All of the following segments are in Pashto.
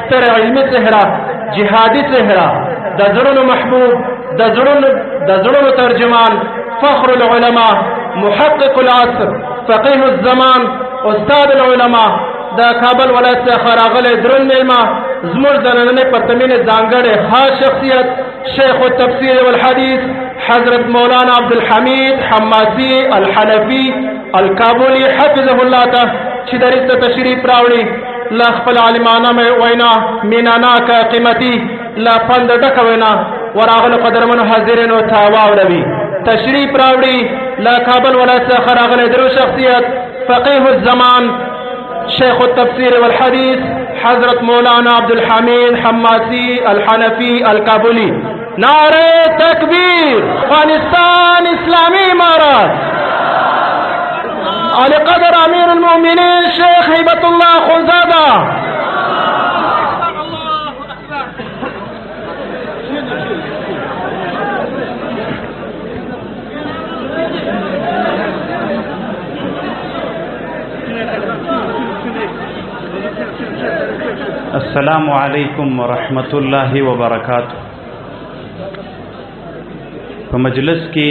ستر علمي څهره جهادي څهره د زړونو محبوب د زړونو ترجمان فخر العلماء محقق العصر فقيه الزمان استاد العلماء د کابل ولایت څخه راغلی درون میلمه زموږ د نننۍ پرتمینې ځانګړی خاص شخصیت شیخ التفسیر والحدیث حضرت مولانا عبدالحمید حماسي الحنفي الکابلي حفظه الله ته چې دریځ ته تشریف راوړي له خپل عالمانه وینا میناناکه قیمتي له پند ډکه وینا ورغلو قدرمنو حاضرینو ته واوروي تشریف راوړي له کابل ولایت څخه راغلی درو شخصیت فقيه الزمان شيخ التفسير والحديث حضرت مولانا عبدالحمید حماسي الحنفي الكابلي نعرہ تکبیر افغانستان اسلامی امارات علی قدر امیر المؤمنین شیخ هیبت الله خنزادہ السلام علیکم ورحمۃ اللہ وبرکاتہ. په مجلس کې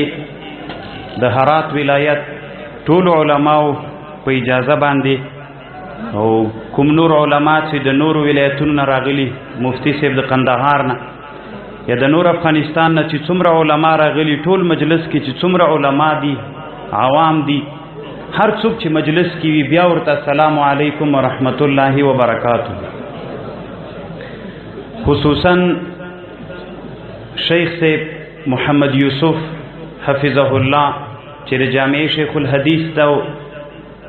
د هرات ولایت ټول علماو په اجازه باندې او کوم نور علما چې د نور ولایتونو نه راغلي مفتی صاحب د قندهار نه یا د نور افغانستان نه چې څومره علما راغلي ټول مجلس کې چې څومره علما دي عوام دي هر څوک چې مجلس کې وي بیا ورته السلام علیکم ورحمۃ اللہ وبرکاتہ. خصوصا شیخ صاحب محمد یوسف حفظه الله چې د جامع شیخ الحدیث ده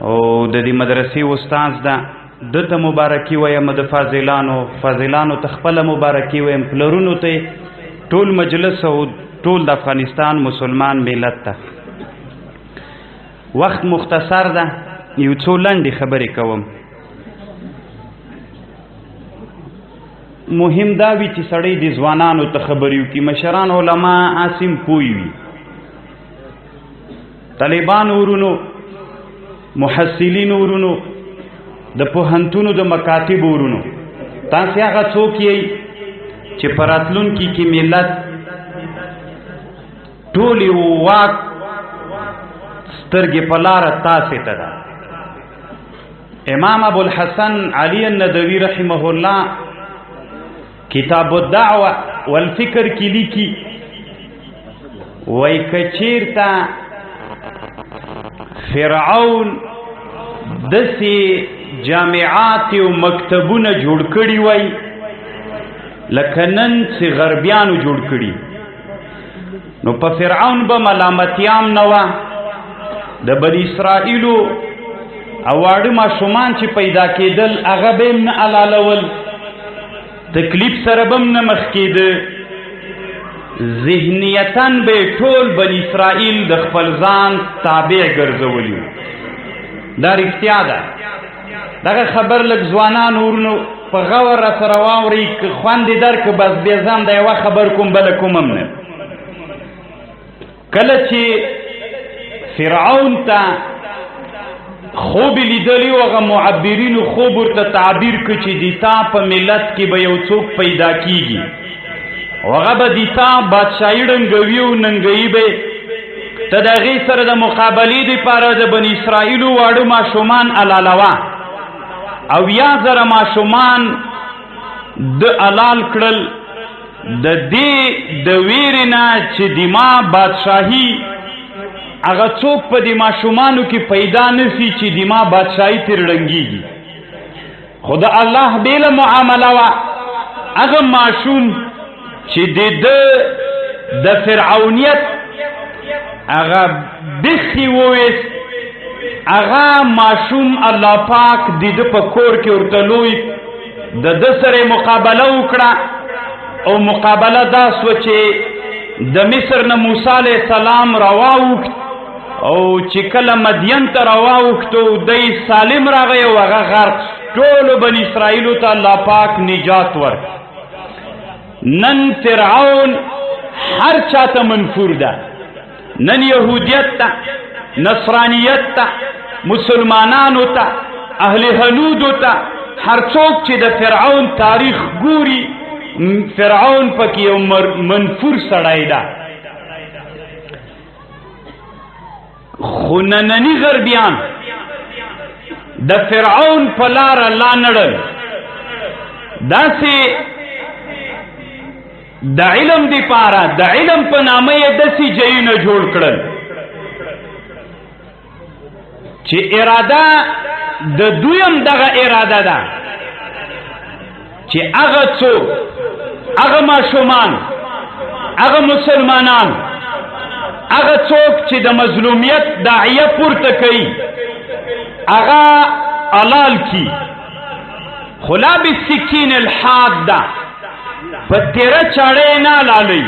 او د دې مدرسې استاد ده دته مبارکي وایم د فاضلانو ته خپل مبارکي وایم پلرونو ته ټول مجلس او ټول د افغانستان مسلمان ملت ته. وخت مختصر ده یو څو لنډې خبرې کوم. مهم دا وی چې سړی د ځوانانو ته خبرې وکړي مشران علما عاصم پوي وي طالبان ورونو محصلین ورونو د پوهنتونو د مکاتب ورونو تاسو هغه څوک یې چې پراتلونکي کې ملت ټول واک سترګې په لاره تاسې ته ده. امام ابو الحسن علی الندوی رحمه الله کتاب الدعوه والفکر کی لیکي وای کچیرتا فرعون دسی جامعات او مکتبونه جوړ کړي وای لکه نن چې غربیانو جوړ کړي نو په فرعون به ملامتیام نه و د بنی اسرائیلو اواړه ماشومان چې پیدا کېدل هغه به نه علالول تکلیف سره بم نه مخ کېده ذهنیتاً به ټول بنی اسرائیل د خپل ځان تابع ګرځولي. دا رښتیا ده. دغه خبر لږ ځوانان ورنو په غور سره واوري خوندې درک بس بې ځان د یوه خبر کوم بله کومم نه. کله چې فرعون ته خوب لیدلی و هغه معبرینو خوب ورته تعبیر کړ چې دیتا په ملت کې به یو څوک پیدا کیږي او هغه به دیتا بادشاهي ړنګوي او ننګوي به ته د هغې سره د مقابلې دپاره د بني اسرائیلو واړه ماشومان علالوه او 1000 ماشومان د علال کړل د دې د ویرې نه چې دما بادشاهي هغه څوک په دې ماشومانو کې پیدا نسی چې دما بادشاهي تر ړنګېږي خو د الله بیله معامله وه هغه ماشوم چې د فرعونیت هغه بخي وویست هغه ماشوم الله پاک د ده په کور کې ورته لوی د ده سره مقابله وکړه او مقابله دا سوه چې د مصر نه موسی علیه السلام راواوښت او چې کله مدین ته راواوښتو دی سالم راغی او هغه غرق ټولو بني اسرائیلو ته الله پاک نجات ورک. نن فرعون هر چاته منفور ده نن یهودیت ته نصرانیت ته مسلمانانو ته اهل هنودو ته هر څوک چې د فرعون تاریخ ګوري فرعون پکې یو منفور سړی ده خو ننني غربیان د فرعون په لاره لا نړل داسې د علم دپاره د علم په نامه یې داسې ځایونه جوړ کړل چې اراده د دویم دغه اراده ده چې هغه څوک هغه ماشومان هغه مسلمانان هغه څوک چې د مظلومیت داعیه پورته کوي هغه حلال کی خلا بالسکین الحاده په تیره چاړې نه لالی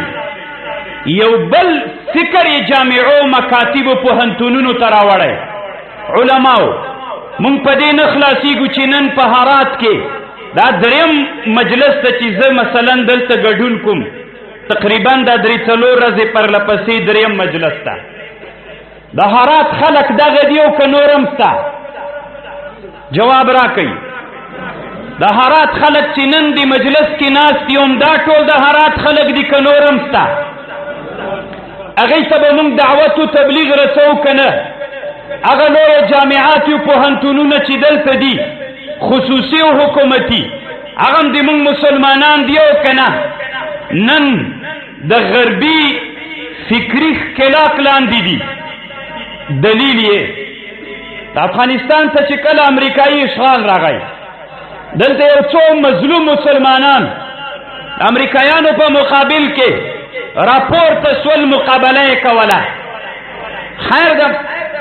یو بل فکر یې جامعو مکاتبو پوهنتونونو ته راوړی علماو مونږ په دې نه خلاصېږو چې نن په هرات کې دا دریم مجلس ته چې زه مثلا دلته ګډون کوم تقریبا دا 3-4 ورځې پرله پسې دریم مجلس ته د هرات خلک دغه دی او که نورم سته جواب راکئ د هرات خلک چې نن دی مجلس کې ناست دي هم دا ټول د هرات خلک دي که نورم سته هغوی ته به مونږ دعوت و تبلیغ رسو که نه هغه لویه جامعات یو پوهنتونونه چې دلته دي خصوصي او حکومتي هغه هم د مونږ مسلمانان دی او که نه نن د غربي فکري ښکلاق لاندې دي دلیل یې د افغانستان ته چې کله امریکایي اشغال راغی دلته یو څو مظلوم مسلمانان امریکایانو په مقابل کې راپورته سول مقابله یې کوله خیر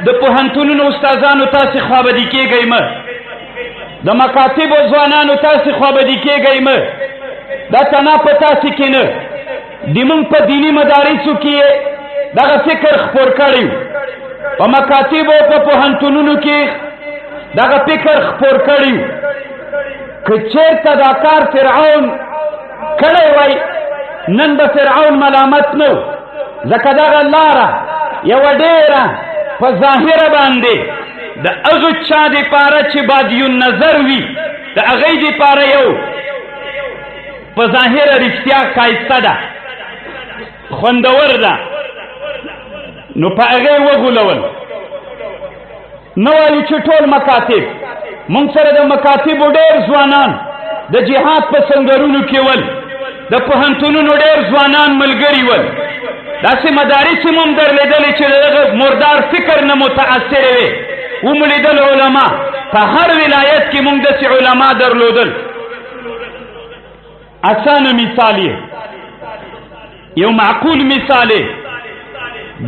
د پوهنتونونو استادانو تاسې خوابدي کېږئ مه د مکاتبو ځوانانو تاسې خوابدي کېږئ مه دا تنها په تاسې کې نه د مونږ په دیني مدارسو کې دغه فکر خپور کړی په مکاتبو په پوهنتونونو کې دغه فکر خپور کړی که چېرته دا کار فرعون کړی وی نن به فرعون ملامت نه ځکه دغه لاره یوه ډېره په ظاهره باندې د هغه چا دپاره چې بادیون نظر وي د هغوی دپاره یو په ظاهره رښتیا ښایسته ده خوندور ده نو په هغې وغولول نه وایي چې ټول مکاتب مونږ سره د مکاتبو ډېر ځوانان د جهاد په سنګرونو کې ول د پوهنتونونو ډېر ځوانان ملګري ول داسې مدارس هم درلیدلې چې د دغه مردار فکر نه متاثرې وې ومو لیدل علما په هر ولایت کې مونږ داسې علما درلودل اسانه مثال یې یو معقول مثال یې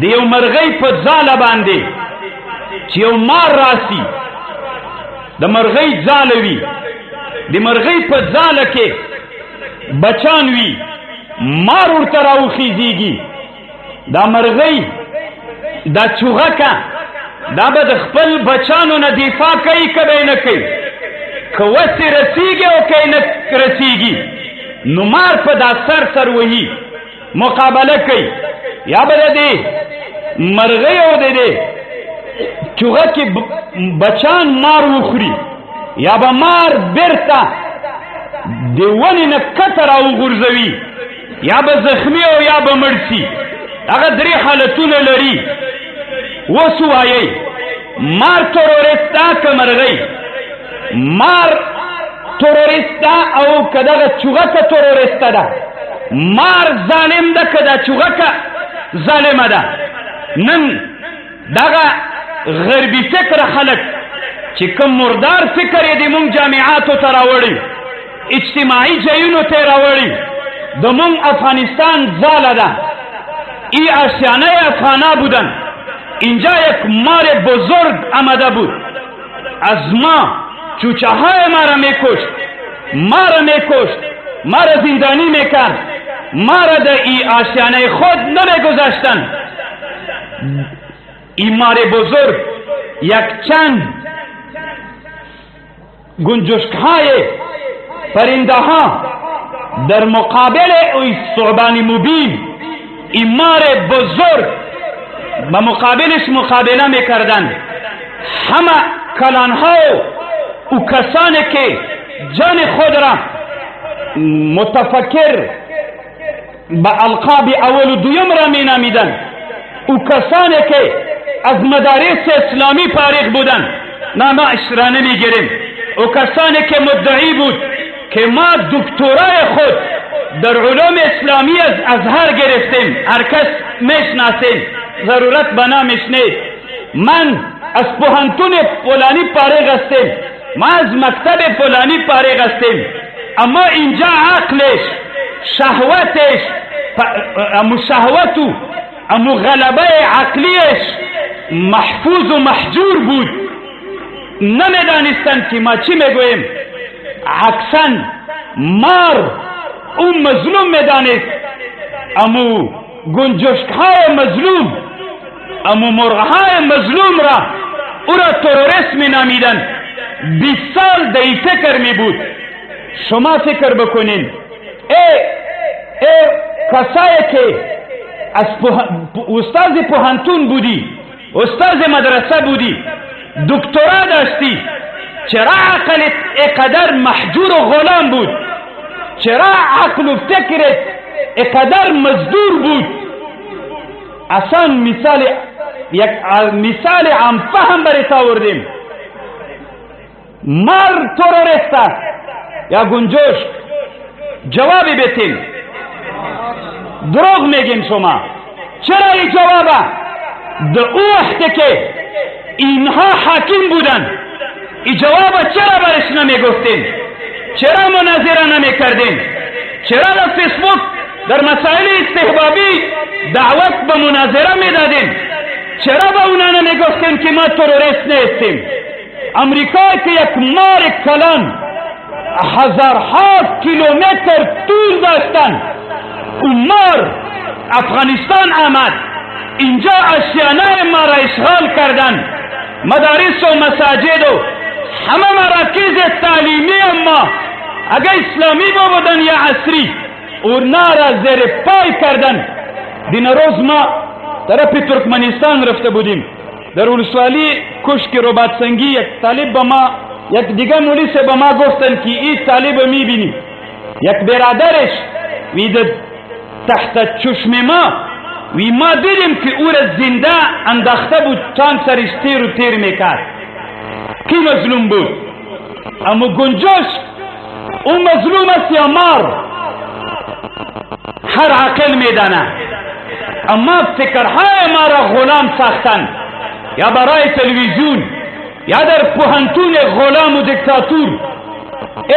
د یو مرغۍ په ځاله باندې چې یو مار راسي د مرغۍ ځاله وي د مرغۍ په ځاله کې بچان وي مار ورته راوخیږي دا مرغۍ دا چوغکه دا به د خپل بچانو نه دفاع کوي که به یې نه کوي که وسې رسیږي او که یې نه رسیږي نو مار په دا سر وهي مقابله کوي یا به د دې مرغۍ او د دې چوغکې بچان مار وخوري یا به مار بیرته د ونې نه کته راوغورځوي یا به زخمي او یا به مړ سي هغه 3 حالتونه لري اوس ووایئ مار تروریست ده که مرغۍ مار تروریست ده او که دغه چوغکه تروریسته ده مار ظالم ده که دا چوغکه ظالمه ده نن دغه غربي فکر خلک چې کوم مردار فکر یې د مونږ جامعاتو ته راوړي اجتماعی ځایونو ته یې راوړي د مونږ افغانستان ځاله ده ای آشیانه افغانا بودن اینجا یک مار بزرگ آمده بود از ما چوچه های ما را میکشت ما را زندانی میکرد ما را در ای آشیانه خود نمیگذاشتن این مار بزرگ یک چند گنجشک های پرنده ها در مقابل اوی ثعبان مبین این مار بزرگ با مقابلش مقابله میکردند همه کلان ها و کسانی که جان خود را متفکر به القاب اول و دویم را می نامیدند، او کسانی که از مدارس اسلامی فارغ بودند نامش را نمی گیریم. او کسانی که مدعی بود که ما دکترای خود در علوم اسلامی از ازهر گرفتیم، هر کس میشناسیم، ضرورت به نامش نیست. من از پوهنتون فلانی فارغ هستیم، ما از مکتب فلانی فارغ هستیم، اما اینجا عقلش، شهوتش، امو شهوتو، امو غلبه عقلیش محفوظ و محجور بود. نمیدانستند که ما چی میگوییم. عکساً مار اون مظلوم میدانست، امو گنجشکهای مظلوم، امو مرغهای مظلوم را او را تروریست می نامیدند. 20 سال دی فکر می بود. شما فکر بکنین ای کسایی که از استاد پوهنتون بودی، استاد مدرسه بودی، دکترا داشتی، چرا عقلت اقدر محجور و غلام بود؟ چرا عقل و فکرت اقدر مزدور بود؟ اصلا مثال عام فهم برات آوردیم. مار تروریست است یا گنجوش؟ جوابی بتین. دروغ میگین شما. چرا این جوابه؟ در او وقتی که اینها حاکم بودن این جواب چرا برش نمیگفتین؟ چرا مناظره نمیکردین؟ چرا در فیسبوک در مسائل استحبابی دعوت به مناظره میدادین؟ چرا به اونا نمیگفتین که ما تروریست نیستیم؟ امریکا که یک مار کلان هزارها کیلومتر طول داشتن، اون مار افغانستان آمد، اینجا اشیانه ما را اشغال کردن، مدارس و مساجد و همه مراکز تعلیمی ما اگه اسلامی بودن یا عصری اونا را زیر پای کردن. دین روز ما طرف ترکمنستان رفته بودیم، در ولسوالی کشک رباطسنگی یک طالب با ما، یک دیگه مولیس با ما گفتن که این طالب میبینی، یک برادرش وید تحت چشم ما دیدیم که او را زنده انداخته بود، چند سرش تیر و تیر میکرد. کی مظلوم بود؟ اما گنجوش اون مظلوم است یا مار؟ هر عقل میدانه، اما فکرهای ما را غلام ساختن، یا برای تلویزیون یا در پوهنتون غلام و دیکتاتور. ای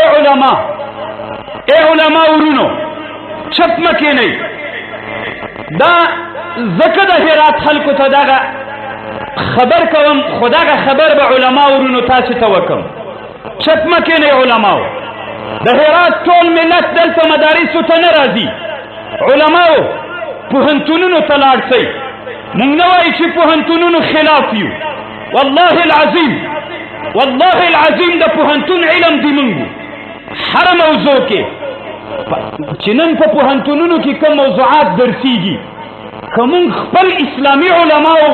علما ورونو چپ مکینی. دا زکه د هرات خلکو ته دغه خبر کوم، خداغه خبر به علما ورونو تاسو ته وکم. چپ مکینی علماو، د هرات ټول ملت دلته مدارسو ته نه راځي. علماو پوهنتونونو ته لاړ شئ. موږ نه وایو چې پوهنتونونو خلاف یو، والله العظیم د پوهنتون علم دی موږ هر موضوع کې چې نن په پوهنتونونو کې کوم موضوعات درسیږي، که موږ خپل اسلامي علماو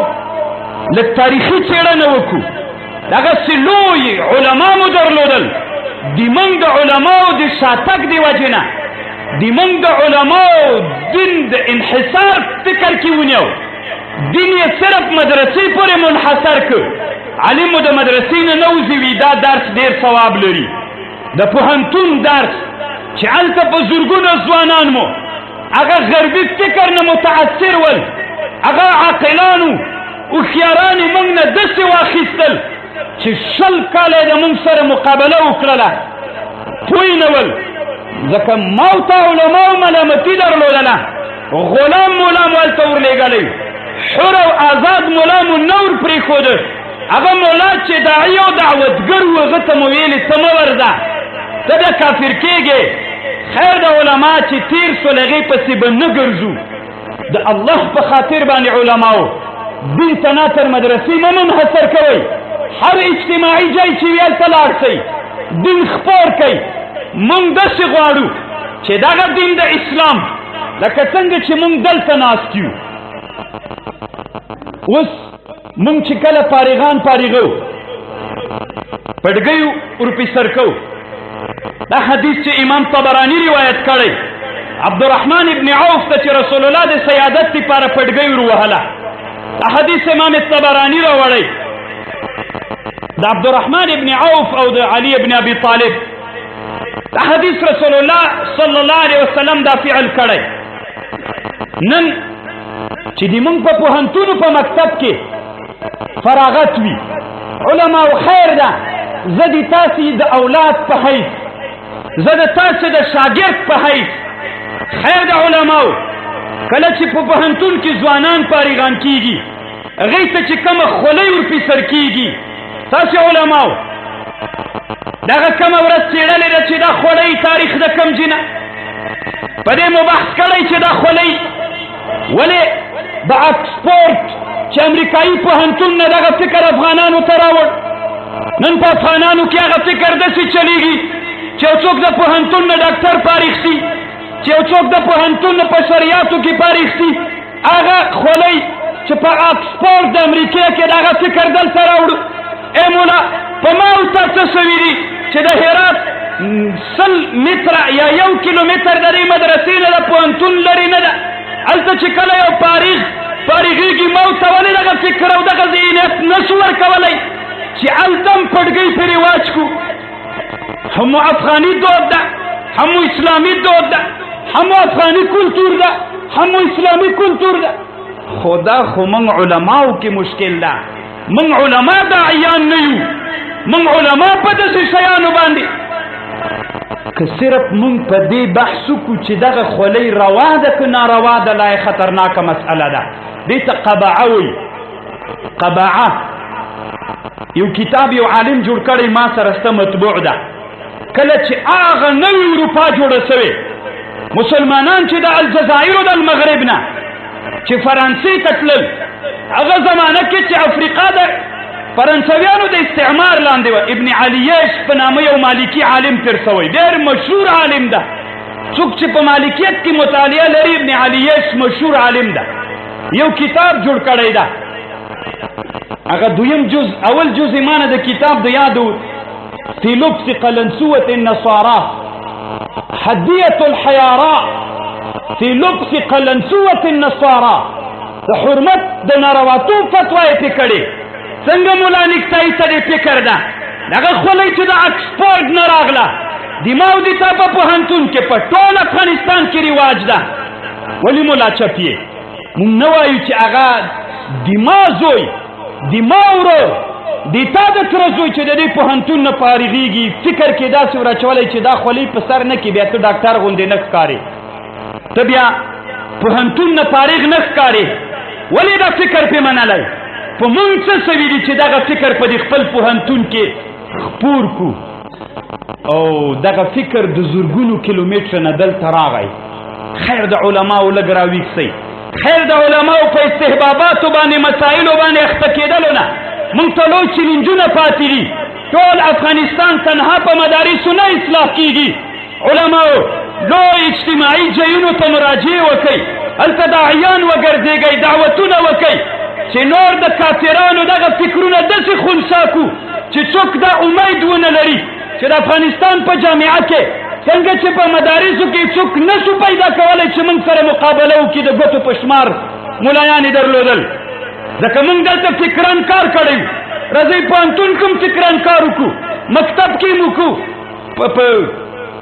له تاریخي څېړنه وکړو، دغسې لوی علما مو درلودل، د موږ د علماو د شاتګ د وجې نه د موږ د علماو دین د انحصار فکر کې ونیو، دین یې صرف مدرسې پورې منحصر کړ. عالمو د مدرسې نه نوځي وي دا درس ډېر ثواب لري. د پوهنتون درس چې هلته په زرګونو ځوانان مو هغه غربي فکر نه متاثر ول، هغه عاقلانو هوښیاران یې موږ نه داسې واخیستل چې 20 کاله یې د موږ سره مقابله وکړله، پوه نه ول. ځکه ما ورته علماو ملامتي درلودله، غلام مولا مو هلته ورلېږلی، حر او آزاد مولا مو نه ور پرېښوده. هغه مولا چې داعي او دعوتګر و هغه ته مو ویلې ته مه ورځه، ته بیا کافر کېږې. خیر د علما چې تیر سول هغې پسې به نه ګرځو. د الله په خاطر باندې علماو دین ته نه تر مدرسې مه منحصر کوئ، هر اجتماعي ځای چې وي هلته لاړ شئ، دین خپور کوئ. موږ داسې غواړو چې دغه دین د اسلام لکه څنګه چې موږ دلته ناست یو، اوس موږ چې کله فارغو پډګیو ورپسر کوو، دا حدیث چې امام طبرانی روایت کړی عبدالرحمن ابن عوف ته چې رسول الله د سیادت لپاره پټګۍ وروهله دا حدیث امام طبرانی راوړی د عبدالرحمن ابن عوف او د علي ابن ابي طالب دا حدیث رسول الله صلی الله علیه وسلم دا فعل کړی نن چې د موږ په پوهنتونو په مکتب کې فراغت وي علماء خیر ده زه د تاسې د اولاد په حیث زه د تاسې د شاګرد په حیث خیر د علماو کله چې په پوهنتون کې ځوانان فارغان کیږي هغوی ته چې کومه خولۍ ورپې سر کیږي تاسې علماو دغه کومه ورځ څېړلې ده چې دا خولۍ تاریخ د کوم جینه په دې مو بحث کړی چې دا خولۍ ولې د اکسفورډ چې امریکایي پوهنتون نه دغه فکر افغانانو ته راوړ نن په افغانانو کې هغه فکر داسې چلیږي چې یو څوک د پوهنتون نه ډاکټر فارغ شي چې یو څوک د پوهنتون نه په شریعتو کې فارغ شي هغه خولۍ چې په اکسفورډ د امریکا کې دغه فکر دلته راوړو ای مولا په ما او تا څه شوي دي چې د هرات 100 متره یا 1 کیلومتر د دې مدرسې نه د پوهنتون لرې نه ده هلته چې کله یو فارغېږي ما ورته ولې دغه فکر او دغه ذهنیت نه شو ورکولی چې هلته هم پټګۍ پرې رواج کړو همو افغاني دود ده همو اسلامي دود ده همو افغاني کلتور ده همو اسلامي کلتور ده خو دا خو موږ علماو کې مشکل ده موږ علما داعیان نه یو موږ علما په داسې شیانو باندې که صرف موږ په دې بحث وکړو چې دغه خولۍ روا ده که ناروا ده لا خطرناکه مسئله ده دې ته قبعه وایي قبعه یو کتاب یو عالم جوړ کړی ما سره سته مطبوع ده کله چې هغه نوې اروپا جوړه سوې مسلمانان چې د الجزایر او د المغرب نه چې فرانسې ته تلل هغه زمانه کې چې افریقا د فرانسویانو د استعمار لاندې وه ابن علیش په نامه یو مالکي عالم تېر سوی ډېر مشهور عالم ده څوک چې په مالکیت کې مطالعه لري ابن علیش مشهور عالم ده یو کتاب جوړ کړی ده هغه دویم جز اول جز مانه د کتاب د یادو في لبس قلنسوة النصارى هدية الحياراء في لبس قلنسوة النصارى د حرمت د نارواتو فتوا یې پې کړې څنګه مولا نیکتایي ته دې فکر ده دغه خولۍ چې د اکسفورډ نه راغله د ما او د تا په پوهنتون کې په ټول افغانستان کې رواج ده ولې مولا چپ یې موږ نه وایو چې هغه د ما زوی د ما ورور د تا د تره زوی چې د دې پوهنتون نه فارغېږي فکر کې داسې ور اچولی چې دا خولۍ په سر نه کې بیا ته ډاکټر غوندې نه ښکارې ته بیا پوهنتون نه فارغ نه ښکارې ولې دا فکر پې منلی په مونږ څه سوي دي چې دغه فکر په دې خپل پوهنتون کې خپور کړو او دغه فکر د زرګونو کیلومتره نه دلته راغی خیر د علماو لږ راویښ سئ خیر د علماو په استحباباتو باندې مسایلو باندې اخته کېدلو نه مونږ ته لوی چیلنجونه پاتې دي ټول افغانستان تنها په مدارسو نه اصلاح کېږي علماو لوی اجتماعي ځایونو ته مراجعې وکئ هلته داعیان وګرځېږئ دعوتونه وکئ چې نور د کافرانو دغه فکرونه داسې خنثی کړو چې څوک دا امید ونه لري چې د افغانستان په جامعه کې څنګه چې په مدارسو کې څوک نشو پیدا کولی چې موږ سره مقابله وکړي د ګوتو په شمار ملایان یې درلودل ځکه موږ دلته فکران کار کړی وو راځئ پوهنتون کې هم فکران کار وکړو مکتب کې هم وکړو په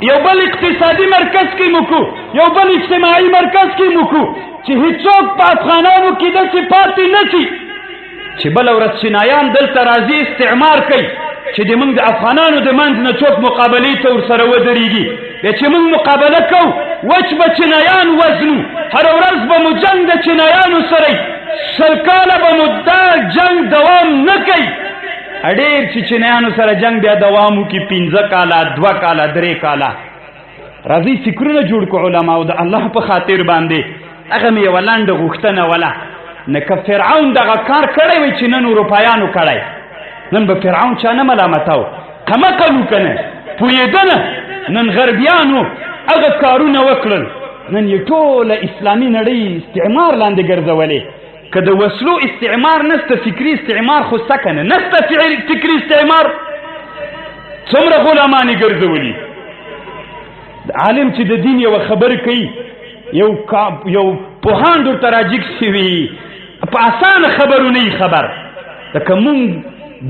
یو بل اقتصادي مرکز کې هم وکړو یو بل اجتماعي مرکز کې هم وکړو چې هیڅوک په افغانانو کې داسې پاتې نه شي چې بله ورځ چینایان دلته راځي استعمار کوي چې د موږ د افغانانو د منځ نه څوک مقابلې ته ورسره ودرېږي بیا چې موږ مقابله کوو وچ به چینایان وزنو هره ورځ به مو جنګ د چینایانو سره 100 کاله به مو دا جنګ دوام نه کوي ډېر چې چینایانو سره جنګ بیا دوام وکړي 15 کاله 2 کاله 3 کاله راځئ فکرونه جوړ کړو علماو د الله په خاطر باندې هغه مې یوه لنډه غوښتنه وله نه که فرعون دغه کار کړی وی چې نن اروپایانو کړی نن به فرعون چا نه ملامتاو قمقل و که نه پوهېده نه نن غربیانو هغه کارونه وکړل نن یې ټوله اسلامي نړۍ استعمار لاندې ګرځولې که د وسلو استعمار نسته فکري استعمار خو سته که نه نسته فکري استعمار څومره غلامان یې ګرځولي عالم چې د دین یو خبر کوي یو پوهاند ورته راجګ شوي په اسانه خبرونه خبر لکه مونږ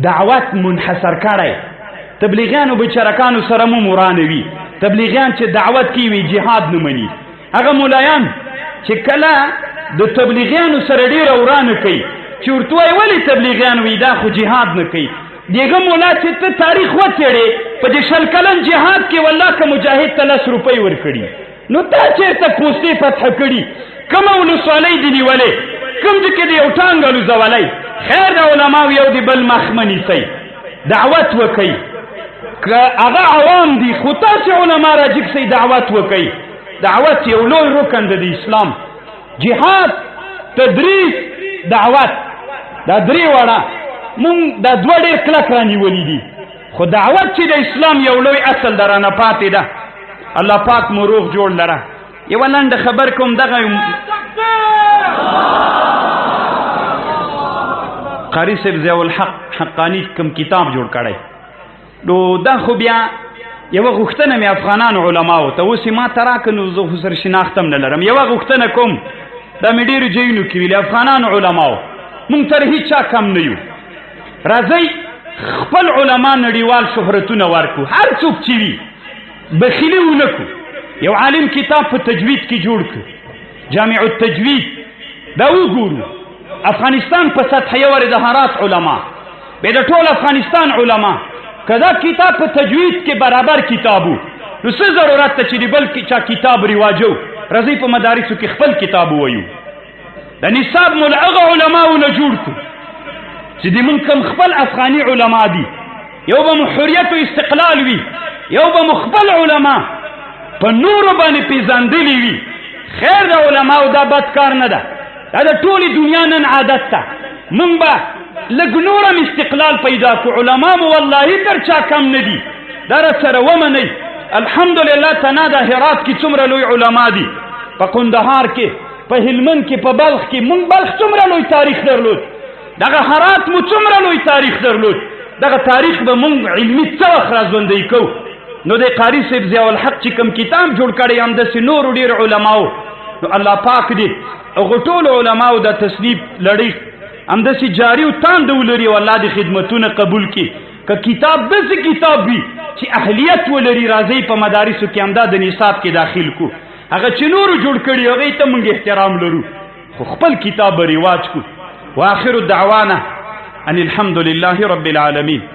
دعوت منحصر کړی تبلیغیانو بچرکانو سره مو مرانه وي تبلیغیان چې دعوت کوي جهاد نه مني هغه مولایان چې کله د تبلیغیانو سره ډېره ورانه کوي چې ورته وایي ولې تبلیغیان وي دا خو جهاد نه کوي دغه مولا چې ته تاریخ وڅېړې په دې 20 کلن جهاد کې والله که مجاهد ته 10 روپۍ ورکړي نو تا چېرته پوستې فتح کړي کومه ولسوالۍ دې نیولې کوم ځای کې دې یو ټانګ الوزولی خیر د علماو یو د بل مخ مه نیسئ دعوت وکئ که هغه عوام دي خو تاسې علما راجګ سئ دعوت وکئ دعوت یو لوی رکن د اسلام جهاد تدریس دعوت دا درې واړه مونږ دا دوه ډېر کلک رانیولي دي خو دعوت چې د اسلام یو لوی اصل د رانه پاتې ده الله پاک مو روغ جوړ لره یوه لنډه خبر کوم دغه قاری صاحب ضیاء الحق حقانی کوم کتاب جوړ کړی نو دا خو بیا یوه غوښتنه مې افغانانو علماو ته اوس یې ما ته راکړه نو زه خو سره شناخت هم نه لرم یوه غوښتنه کوم دا مې ډېرو ځایونو کې ویلي افغانانو علماو مونږ تر هېچا کم نه یو راځئ خپل علما نړیوال شهرتونه ورکو هر څوک چې وي بخیلي ونه کړو یو عالم کتاب په تجوید کې جوړ کړو جامع التجوید دا وګورو افغانستان په سطح یو د هرات علما به د ټول افغانستان علما کدا کتاب په تجوید کې برابر کتابو نو څه ضرورت ته چې د بل چا کتاب رواجو راځئ په مدارسو کې خپل کتاب ووایو د نصاب مو له هغه علماو نه جوړ کړو چې د مونږ کوم خپل افغاني علما دي یو به مو حریت و استقلال وي یو به مو خپل علما په نورو باندې پیژندلي وي خیر د علماو دا بد کار نه ده دا د ټولې دنیا نن عادت ده مونږ به لږ نورم استقلال پیدا کړو علما مو والله تر چا کم نه دي دا راسره ومنئ الحمدلله تنا د هرات کې څومره لوی علما دي په قندهار کې په هلمند کې په بلخ کې مونږ بلخ څومره لوی تاریخ درلود دغه هرات مو څومره لوی تاریخ درلود دغه تاریخ به مونږ علمي څه وخت راژوندی کوو نو د قاري صاحب ضیاء الحق چې کوم کتاب جوړ کړی همداسې نورو ډېر علماو نو الله پاک دې هغو ټولو علماو د تصنیف لړۍ همداسې جاري و تانده ولري او الله دې خدمتونه قبول کړي که کتاب داسې کتاب وي چې اهلیت ولري راځئ په مدارسو کې همدا د نصاب کې داخل کړو هغه چې نورو جوړ کړي هغې ته موږ احترام لرو خو خپل کتاب به رواج کړو واخر دعوانا ان الحمد لله رب العالمين